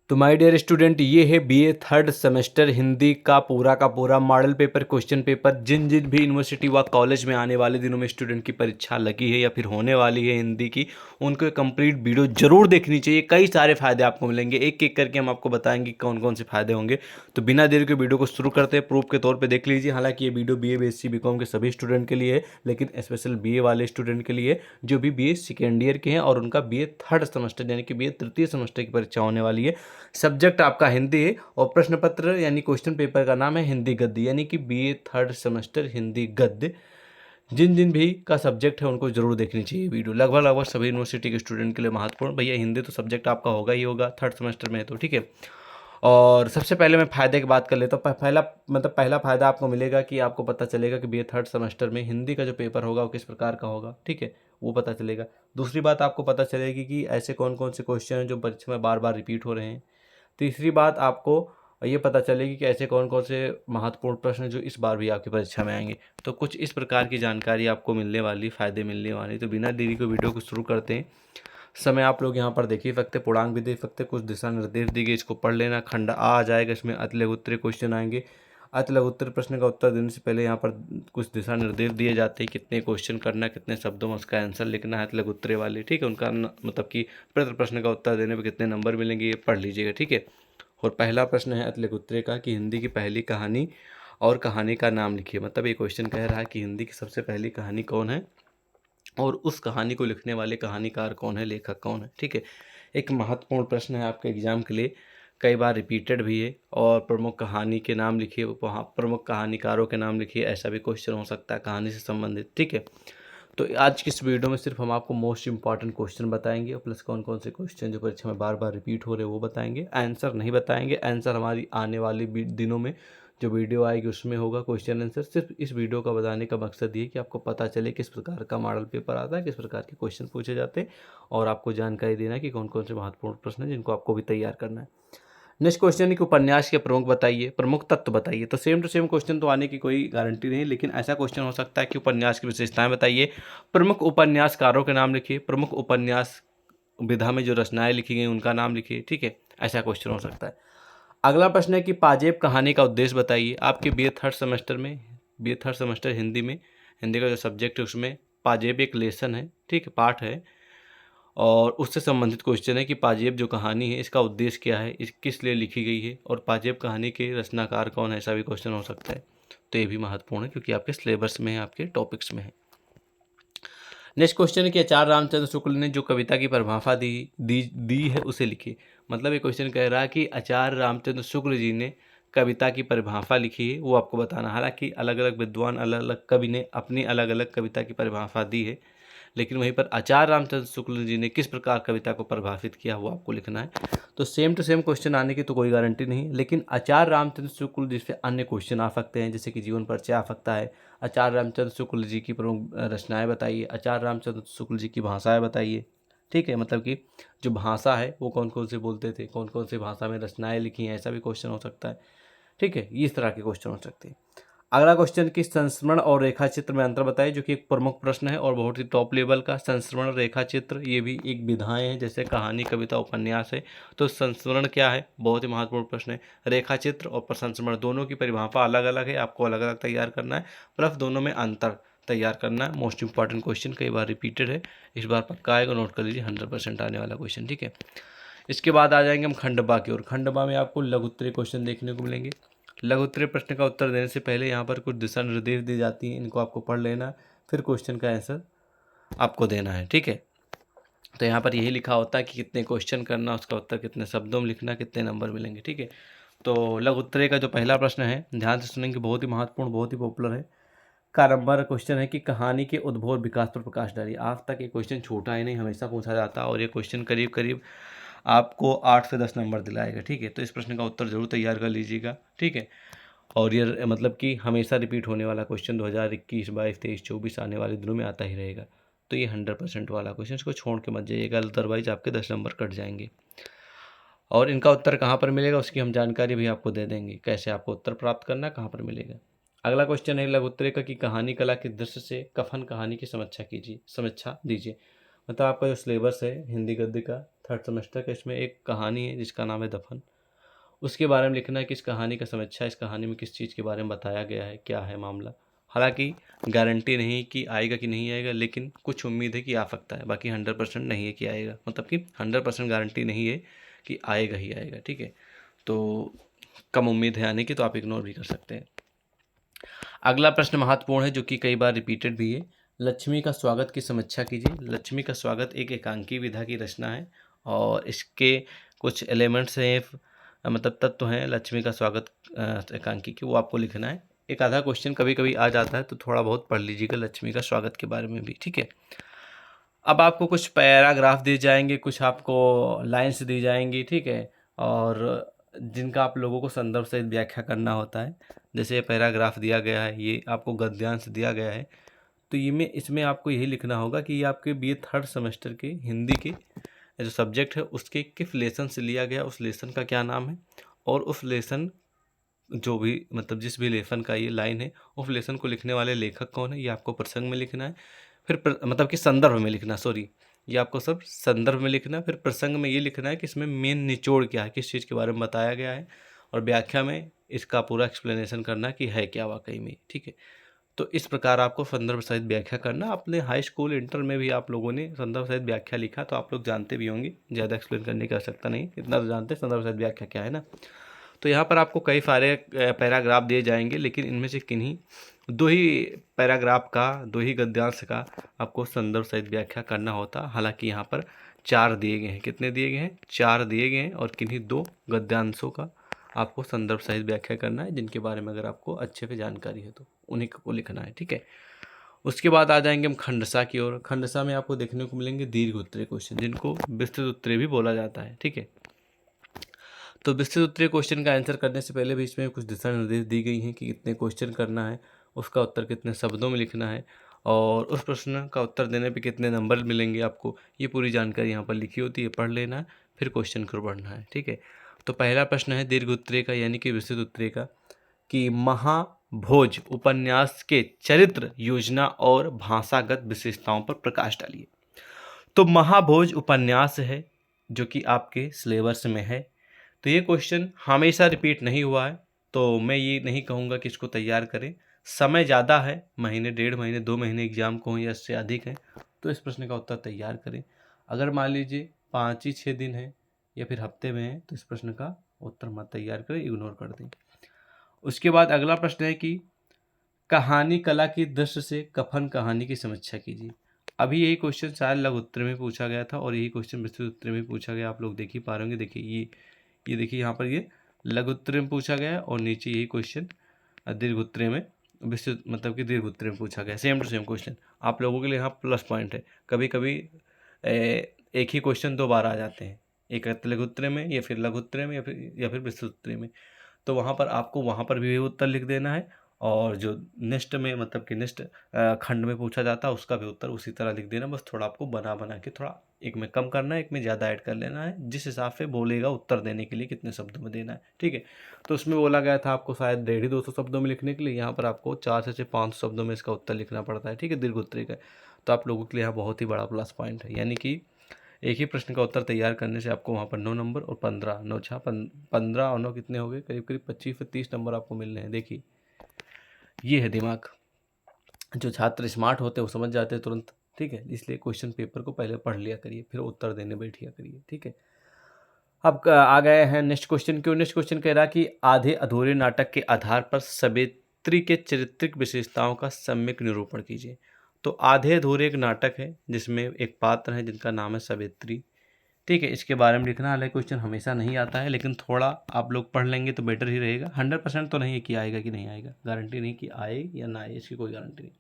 तो my dear student, ये है बीए थर्ड सेमेस्टर हिंदी का पूरा मॉडल पेपर, क्वेश्चन पेपर। जिन जिन भी यूनिवर्सिटी व कॉलेज में आने वाले दिनों में स्टूडेंट की परीक्षा लगी है या फिर होने वाली है हिंदी की, उनको कंप्लीट वीडियो जरूर देखनी चाहिए। कई सारे फायदे आपको मिलेंगे, एक एक करके हम आपको बताएंगे कौन कौन से फायदे होंगे। तो बिना देर के वीडियो को शुरू करते हैं। प्रूफ के तौर पर देख लीजिए। हालांकि ये वीडियो बीए बीएससी बीकॉम के सभी स्टूडेंट के लिए है, लेकिन स्पेशल बीए वाले स्टूडेंट के लिए जो भी बीए सेकेंड ईयर के हैं और उनका बीए थर्ड सेमेस्टर यानी कि बीए तृतीय सेमेस्टर की परीक्षा होने वाली है। सब्जेक्ट आपका हिंदी है और प्रश्न पत्र यानी क्वेश्चन पेपर का नाम है हिंदी गद्य, यानी कि बीए थर्ड सेमेस्टर हिंदी गद्य। जिन जिन भी का सब्जेक्ट है उनको जरूर देखनी चाहिए वीडियो। लगभग सभी यूनिवर्सिटी के स्टूडेंट के लिए महत्वपूर्ण। भैया हिंदी तो सब्जेक्ट आपका होगा ही होगा, थर्ड सेमेस्टर में है तो ठीक है। और सबसे पहले मैं फ़ायदे की बात कर लेता हूँ। पहला फ़ायदा आपको मिलेगा कि आपको पता चलेगा कि बीए थर्ड सेमेस्टर में हिंदी का जो पेपर होगा वो किस प्रकार का होगा, ठीक है, वो पता चलेगा। दूसरी बात आपको पता चलेगी कि ऐसे कौन कौन से क्वेश्चन हैं जो परीक्षा में बार बार रिपीट हो रहे हैं। तीसरी बात आपको ये पता चलेगी कि ऐसे कौन कौन से महत्वपूर्ण प्रश्न हैं जो इस बार भी आपकी परीक्षा में आएंगे। तो कुछ इस प्रकार की जानकारी आपको मिलने वाली, फ़ायदे मिलने वाली। तो बिना देरी को वीडियो को शुरू करते हैं। समय आप लोग यहाँ पर देख ही सकते, पूर्णांक भी देख सकते, कुछ दिशा निर्देश दिए गए, इसको पढ़ लेना। खंड आ जाएगा, इसमें अति लघु उत्तरीय क्वेश्चन आएंगे। अति लघु उत्तरीय प्रश्न का उत्तर देने से पहले यहाँ पर कुछ दिशा निर्देश दिए जाते हैं, कितने क्वेश्चन करना, कितने शब्दों में उसका आंसर लिखना है अति लघु उत्तरीय वाले, ठीक है। उनका मतलब कि प्रति प्रश्न का उत्तर देने पर कितने नंबर मिलेंगे ये पढ़ लीजिएगा, ठीक है। और पहला प्रश्न है अति लघु उत्तरीय का कि हिंदी की पहली कहानी और कहानी का नाम लिखिए। मतलब ये क्वेश्चन कह रहा है कि हिंदी की सबसे पहली कहानी कौन है और उस कहानी को लिखने वाले कहानीकार कौन है, लेखक कौन है, ठीक है। एक महत्वपूर्ण प्रश्न है आपके एग्जाम के लिए, कई बार रिपीटेड भी है। और प्रमुख कहानी के नाम लिखिए, वहाँ प्रमुख कहानीकारों के नाम लिखिए, ऐसा भी क्वेश्चन हो सकता है कहानी से संबंधित, ठीक है। तो आज की इस वीडियो में सिर्फ हम आपको मोस्ट इंपॉर्टेंट क्वेश्चन बताएंगे और प्लस कौन कौन से क्वेश्चन जो परीक्षा में बार बार रिपीट हो रहे हैं वो बताएंगे। आंसर नहीं बताएंगे, आंसर हमारी आने वाली दिनों में जो वीडियो आएगी उसमें होगा क्वेश्चन आंसर। सिर्फ इस वीडियो का बताने का मकसद ये कि आपको पता चले किस प्रकार का मॉडल पेपर आता है, किस प्रकार के क्वेश्चन पूछे जाते हैं, और आपको जानकारी देना कि कौन कौन से महत्वपूर्ण प्रश्न हैं जिनको आपको भी तैयार करना है। नेक्स्ट क्वेश्चन है कि उपन्यास के प्रमुख बताइए, प्रमुख तत्व बताइए। तो सेम टू सेम क्वेश्चन तो आने की कोई गारंटी नहीं, लेकिन ऐसा क्वेश्चन हो सकता है कि उपन्यास की विशेषताएं बताइए, प्रमुख उपन्यासकारों के नाम लिखिए, प्रमुख उपन्यास विधा में जो रचनाएं लिखी गई उनका नाम लिखिए, ठीक है। ऐसा क्वेश्चन हो सकता है। अगला प्रश्न है कि पाजेब कहानी का उद्देश्य बताइए। आपके बीए थर्ड सेमेस्टर में, बीए थर्ड सेमेस्टर हिंदी में, हिंदी का जो सब्जेक्ट है उसमें पाजेब एक लेसन है, ठीक है, पाठ है, और उससे संबंधित क्वेश्चन है कि पाजेब जो कहानी है इसका उद्देश्य क्या है, इस किस लिए लिखी गई है, और पाजेब कहानी के रचनाकार कौन है, ऐसा भी क्वेश्चन हो सकता है। तो ये भी महत्वपूर्ण है क्योंकि आपके सिलेबस में है, आपके टॉपिक्स में है। नेक्स्ट क्वेश्चन है कि आचार्य रामचंद्र शुक्ल ने जो कविता की परिभाषा दी है उसे लिखिए। मतलब ये क्वेश्चन कह रहा है कि आचार्य रामचंद्र शुक्ल जी ने कविता की परिभाषा लिखी है, वो आपको बताना। हालांकि अलग अलग विद्वान, अलग अलग कवि ने अपनी अलग अलग कविता की परिभाषा दी है, लेकिन वहीं पर आचार्य रामचंद्र शुक्ल जी ने किस प्रकार कविता को परिभाषित किया वो आपको लिखना है। तो सेम टू सेम क्वेश्चन आने की तो कोई गारंटी नहीं, लेकिन आचार्य रामचंद्र शुक्ल जी से अन्य क्वेश्चन आ सकते हैं, जैसे कि जीवन परिचय आ सकता है। आचार्य रामचंद्र शुक्ल जी की प्रमुख रचनाएं बताइए, आचार्य रामचंद्र शुक्ल जी की भाषाएं बताइए, ठीक है। मतलब कि जो भाषा है वो कौन कौन से बोलते थे, कौन कौन सी भाषा में रचनाएं लिखी हैं, ऐसा भी क्वेश्चन हो सकता है, ठीक है। इस तरह के क्वेश्चन हो सकते हैं। अगला क्वेश्चन कि संस्मरण और रेखा चित्र में अंतर बताइए, जो कि एक प्रमुख प्रश्न है और बहुत ही टॉप लेवल का। संस्मरण, रेखा चित्र, ये भी एक विधाएं हैं, जैसे कहानी, कविता, उपन्यास है। तो संस्मरण क्या है, बहुत ही महत्वपूर्ण प्रश्न है। रेखा चित्र और संस्मरण दोनों की परिभाषा अलग अलग है, आपको अलग अलग तैयार करना है, प्लस दोनों में अंतर तैयार करना है। मोस्ट इंपॉर्टेंट क्वेश्चन, कई बार रिपीटेड है, इस बार पक्का आएगा, नोट कर लीजिए, 100% आने वाला क्वेश्चन, ठीक है। इसके बाद आ जाएंगे हम खंडवा की ओर। खंडवा में आपको लघु उत्तरीय क्वेश्चन देखने को मिलेंगे। लघु उत्तरीय प्रश्न का उत्तर देने से पहले यहाँ पर कुछ दिशा निर्देश दी जाती हैं, इनको आपको पढ़ लेना, फिर क्वेश्चन का आंसर आपको देना है, ठीक है। तो यहाँ पर यही लिखा होता है कि कितने क्वेश्चन करना, उसका उत्तर कितने शब्दों में लिखना, कितने नंबर मिलेंगे, ठीक है। तो लघु उत्तरीय का जो पहला प्रश्न है, ध्यान से सुनेंगे, बहुत ही महत्वपूर्ण, बहुत ही पॉपुलर है। का नंबर क्वेश्चन है कि कहानी के उद्भव और विकास पर प्रकाश डालिए। आज तक ये क्वेश्चन छोटा ही नहीं, हमेशा पूछा जाता है, और ये क्वेश्चन करीब करीब आपको 8 से 10 नंबर दिलाएगा, ठीक है। तो इस प्रश्न का उत्तर जरूर तैयार कर लीजिएगा, ठीक है। और ये मतलब कि हमेशा रिपीट होने वाला क्वेश्चन 2021, 22, 23, 24 आने वाले दिनों में आता ही रहेगा। तो ये 100% वाला क्वेश्चन, इसको छोड़ के मत जाइएगा, अदरवाइज आपके 10 नंबर कट जाएंगे। और इनका उत्तर कहाँ पर मिलेगा उसकी हम जानकारी भी आपको दे देंगे, कैसे आपको उत्तर प्राप्त करना, कहाँ पर मिलेगा। अगला क्वेश्चन है लघु उत्तरीय का कि कहानी कला के दृश्य से कफन कहानी की समीक्षा कीजिए, समीक्षा दीजिए। मतलब आपका जो सिलेबस है हिंदी गद्य का थर्ड सेमेस्टर का। इसमें एक कहानी है जिसका नाम है दफन, उसके बारे में लिखना है कि इस कहानी का समीक्षा, इस कहानी में किस चीज़ के बारे में बताया गया है, क्या है मामला। हालांकि गारंटी नहीं कि आएगा कि नहीं आएगा, लेकिन कुछ उम्मीद है कि आ सकता है, बाकी 100% नहीं है कि आएगा, मतलब कि 100% गारंटी नहीं है कि आएगा ही आएगा। ठीक है, तो कम उम्मीद है आने की, तो आप इग्नोर भी कर सकते हैं। अगला प्रश्न महत्वपूर्ण है जो कि कई बार रिपीटेड भी है। लक्ष्मी का स्वागत की समीक्षा कीजिए। लक्ष्मी का स्वागत एक एकांकी विधा की रचना है और इसके कुछ एलिमेंट्स हैं, मतलब तत्व हैं लक्ष्मी का स्वागत एकांकी की, वो आपको लिखना है। एक आधा क्वेश्चन कभी कभी आ जाता है, तो थोड़ा बहुत पढ़ लीजिएगा लक्ष्मी का स्वागत के बारे में भी। ठीक है, अब आपको कुछ पैराग्राफ दिए जाएंगे, कुछ आपको लाइन्स दी जाएंगी। ठीक है, और जिनका आप लोगों को संदर्भ सहित व्याख्या करना होता है। जैसे पैराग्राफ दिया गया है, ये आपको गद्यांश दिया गया है, तो ये में इसमें आपको यही लिखना होगा कि ये आपके बीए थर्ड सेमेस्टर के हिंदी के जो सब्जेक्ट है उसके किस लेसन से लिया गया, उस लेसन का क्या नाम है, और उस लेसन जो भी मतलब जिस भी लेसन का ये लाइन है, उस लेसन को लिखने वाले लेखक कौन है, ये आपको प्रसंग में लिखना है। फिर मतलब कि संदर्भ में लिखना, सॉरी, ये आपको सब संदर्भ में लिखना है। फिर प्रसंग में ये लिखना है कि इसमें मेन निचोड़ क्या है, किस चीज़ के बारे में बताया गया है, और व्याख्या में इसका पूरा एक्सप्लेनेशन करना कि है क्या वाकई में। ठीक है, तो इस प्रकार आपको संदर्भ सहित व्याख्या करना। अपने हाई स्कूल इंटर में भी आप लोगों ने संदर्भ सहित व्याख्या लिखा, तो आप लोग जानते भी होंगे, ज़्यादा एक्सप्लेन करने की आवश्यकता नहीं, इतना तो जानते हैं संदर्भ सहित व्याख्या क्या है ना। तो यहाँ पर आपको कई सारे पैराग्राफ दिए जाएंगे, लेकिन इनमें से किन्हीं दो ही पैराग्राफ का, दो ही गद्यांश का आपको संदर्भ सहित व्याख्या करना होता। हालांकि यहाँ पर 4 दिए गए हैं। कितने दिए गए हैं? 4 दिए गए हैं, और किन्हीं 2 गद्यांशों का आपको संदर्भ सहित व्याख्या करना है, जिनके बारे में अगर आपको अच्छे से जानकारी है तो उन्हीं को लिखना है। ठीक है, उसके बाद आ जाएंगे हम खंडसा की ओर। खंडसा में आपको देखने को मिलेंगे दीर्घ उत्तरीय क्वेश्चन, जिनको विस्तृत उत्तरीय भी बोला जाता है। ठीक है, तो विस्तृत उत्तरीय क्वेश्चन का आंसर करने से पहले भी इसमें कुछ दिशा निर्देश दी गई हैं कि कितने क्वेश्चन करना है, उसका उत्तर कितने शब्दों में लिखना है, और उस प्रश्न का उत्तर देने पे कितने नंबर मिलेंगे आपको, ये पूरी जानकारी यहाँ पर लिखी होती है, पढ़ लेना है, फिर क्वेश्चन को पढ़ना है। ठीक है, तो पहला प्रश्न है दीर्घ उत्तरीय का यानी कि विस्तृत उत्तरीय का, कि महाभोज उपन्यास के चरित्र, योजना और भाषागत विशेषताओं पर प्रकाश डालिए। तो महाभोज उपन्यास है जो कि आपके सिलेबस में है, तो ये क्वेश्चन हमेशा रिपीट नहीं हुआ है, तो मैं ये नहीं कहूँगा कि इसको तैयार करें। समय ज़्यादा है, महीने, 1.5 महीने, 2 महीने एग्जाम को या इससे अधिक है, तो इस प्रश्न का उत्तर तैयार करें। अगर मान लीजिए 5 ही 6 दिन है या फिर हफ्ते में है, तो इस प्रश्न का उत्तर मत तैयार करें, इग्नोर कर दें। उसके बाद अगला प्रश्न है कि कहानी कला की दृष्टि से कफन कहानी की समीक्षा कीजिए। अभी यही क्वेश्चन शायद लघु उत्तर में पूछा गया था, और यही क्वेश्चन विस्तृत उत्तर में पूछा गया, आप लोग देख ही पा रहे होंगे। देखिए ये देखिए यहाँ पर ये लघु उत्तर में पूछा गया, और नीचे यही क्वेश्चन दीर्घ उत्तर में, विस्तृत मतलब कि दीर्घ उत्तर में पूछा गया। सेम टू सेम क्वेश्चन आप लोगों के लिए यहाँ प्लस पॉइंट है। कभी कभी एक ही क्वेश्चन 2 बार आ जाते हैं, एक लघु उत्तर में या फिर लघु उत्तर में या फिर विस्तृत उत्तर में, तो वहाँ पर आपको वहाँ पर भी उत्तर लिख देना है, और जो नेक्स्ट में मतलब कि नेक्स्ट खंड में पूछा जाता है उसका भी उत्तर उसी तरह लिख देना। बस थोड़ा आपको बना बना के थोड़ा एक में कम करना है, एक में ज़्यादा ऐड कर लेना है, जिस हिसाब से बोलेगा उत्तर देने के लिए कितने शब्दों में देना है। ठीक है, तो उसमें बोला गया था आपको शायद 150-200 शब्दों में लिखने के लिए, यहाँ पर आपको 400 से 500 शब्दों में इसका उत्तर लिखना पड़ता है। ठीक है, दीर्घ उत्तरीय का, तो आप लोगों के लिए यहाँ बहुत ही बड़ा प्लस पॉइंट है। यानी कि एक ही प्रश्न का उत्तर तैयार करने से आपको वहाँ पर 9 नंबर और 15, 9 6 15 और 9 कितने हो गए, करीब करीब 25 से 30 नंबर आपको मिल रहे हैं। देखिए ये है दिमाग, जो छात्र स्मार्ट होते हैं वो समझ जाते हैं तुरंत। ठीक है, इसलिए क्वेश्चन पेपर को पहले पढ़ लिया करिए, फिर उत्तर देने बैठिया करिए। ठीक है, अब आ गए हैं नेक्स्ट क्वेश्चन की। नेक्स्ट क्वेश्चन कह रहा कि आधे अधूरे नाटक के आधार पर सावित्री के चारित्रिक विशेषताओं का सम्यक निरूपण कीजिए। तो आधे अधूरे एक नाटक है जिसमें एक पात्र है जिनका नाम है सावित्री। ठीक है, इसके बारे में लिखना। हालांकि क्वेश्चन हमेशा नहीं आता है, लेकिन थोड़ा आप लोग पढ़ लेंगे तो बेटर ही रहेगा। 100% तो नहीं है कि आएगा कि नहीं आएगा, गारंटी नहीं कि आए या ना आए, इसकी कोई गारंटी नहीं,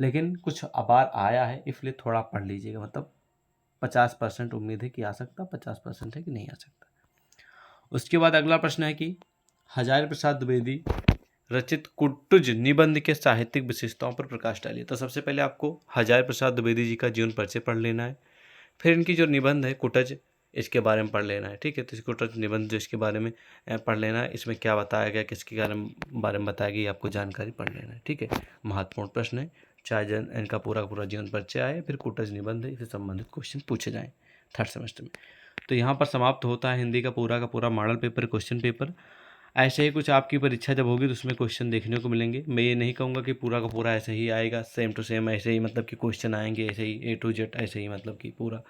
लेकिन कुछ बार आया है, इसलिए थोड़ा पढ़ लीजिएगा। मतलब 50% उम्मीद है कि आ सकता, 50% है कि नहीं आ सकता। उसके बाद अगला प्रश्न है कि हजारी प्रसाद द्विवेदी रचित कुटुज निबंध के साहित्यिक विशेषताओं पर प्रकाश डालिए। तो सबसे पहले आपको हजारी प्रसाद द्विवेदी जी का जीवन परिचय पढ़ लेना है, फिर इनकी जो निबंध है कुटज, इसके बारे में पढ़ लेना है। ठीक है, तो इस कुटज निबंध जो इसके बारे में पढ़ लेना है, इसमें क्या बताया गया, किसके बारे में बताया गया, आपको जानकारी पढ़ लेना है। ठीक है, महत्वपूर्ण प्रश्न है, चाहे इनका पूरा पूरा जीवन परिचय आए, फिर कुटज निबंध है, इससे संबंधित क्वेश्चन पूछे जाएँ थर्ड सेमेस्टर में। तो यहाँ पर समाप्त होता है हिंदी का पूरा मॉडल पेपर क्वेश्चन पेपर। ऐसे ही कुछ आपकी परीक्षा जब होगी तो उसमें क्वेश्चन देखने को मिलेंगे। मैं ये नहीं कहूँगा कि पूरा का पूरा ऐसे ही आएगा सेम टू सेम, ऐसे ही मतलब कि क्वेश्चन आएंगे ऐसे ही A to Z, ऐसे ही मतलब कि पूरा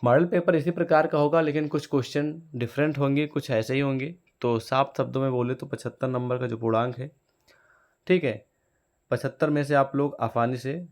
मॉडल पेपर इसी प्रकार का होगा, लेकिन कुछ क्वेश्चन डिफरेंट होंगे, कुछ ऐसे ही होंगे। तो साफ शब्दों में बोले तो 75 नंबर का जो पूर्णांक है, ठीक है, 75 में से आप लोग आसानी से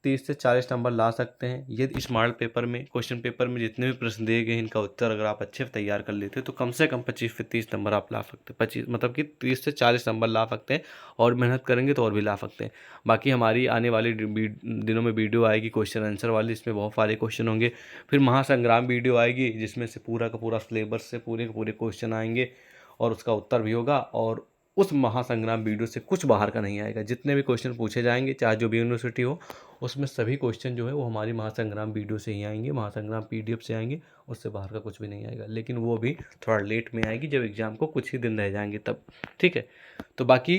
30 से 40 नंबर ला सकते हैं। यदि इस मॉडल पेपर में क्वेश्चन पेपर में जितने भी प्रश्न दिए गए इनका उत्तर अगर आप अच्छे से तैयार कर लेते तो कम से कम 25 से 30 नंबर आप ला सकते हैं। 25 मतलब कि 30 से 40 नंबर ला सकते हैं, और मेहनत करेंगे तो और भी ला सकते हैं। बाकी हमारी आने वाली दिनों में वीडियो आएगी क्वेश्चन आंसर वाली, इसमें बहुत सारे क्वेश्चन होंगे। फिर महासंग्राम वीडियो आएगी जिसमें से पूरा का पूरा सिलेबस से पूरे के पूरे क्वेश्चन आएंगे और उसका उत्तर भी होगा। और उस महासंग्राम वीडियो से कुछ बाहर का नहीं आएगा। जितने भी क्वेश्चन पूछे जाएंगे चाहे जो भी यूनिवर्सिटी हो, उसमें सभी क्वेश्चन जो है वो हमारी महासंग्राम वीडियो से ही आएंगे, महासंग्राम PDF से आएंगे। उससे बाहर का कुछ भी नहीं आएगा, लेकिन वो भी थोड़ा लेट में आएगी जब एग्ज़ाम को कुछ ही दिन रह जाएंगे तब, ठीक है। तो बाकी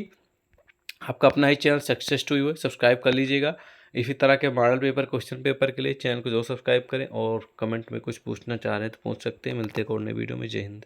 आपका अपना ही चैनल सक्सेस टू यू है, सब्सक्राइब कर लीजिएगा। इसी तरह के मॉडल पेपर क्वेश्चन पेपर के लिए चैनल को जरूर सब्सक्राइब करें, और कमेंट में कुछ पूछना चाह रहे हैं तो पूछ सकते हैं। मिलते हैं एक और नए वीडियो में। जय हिंद।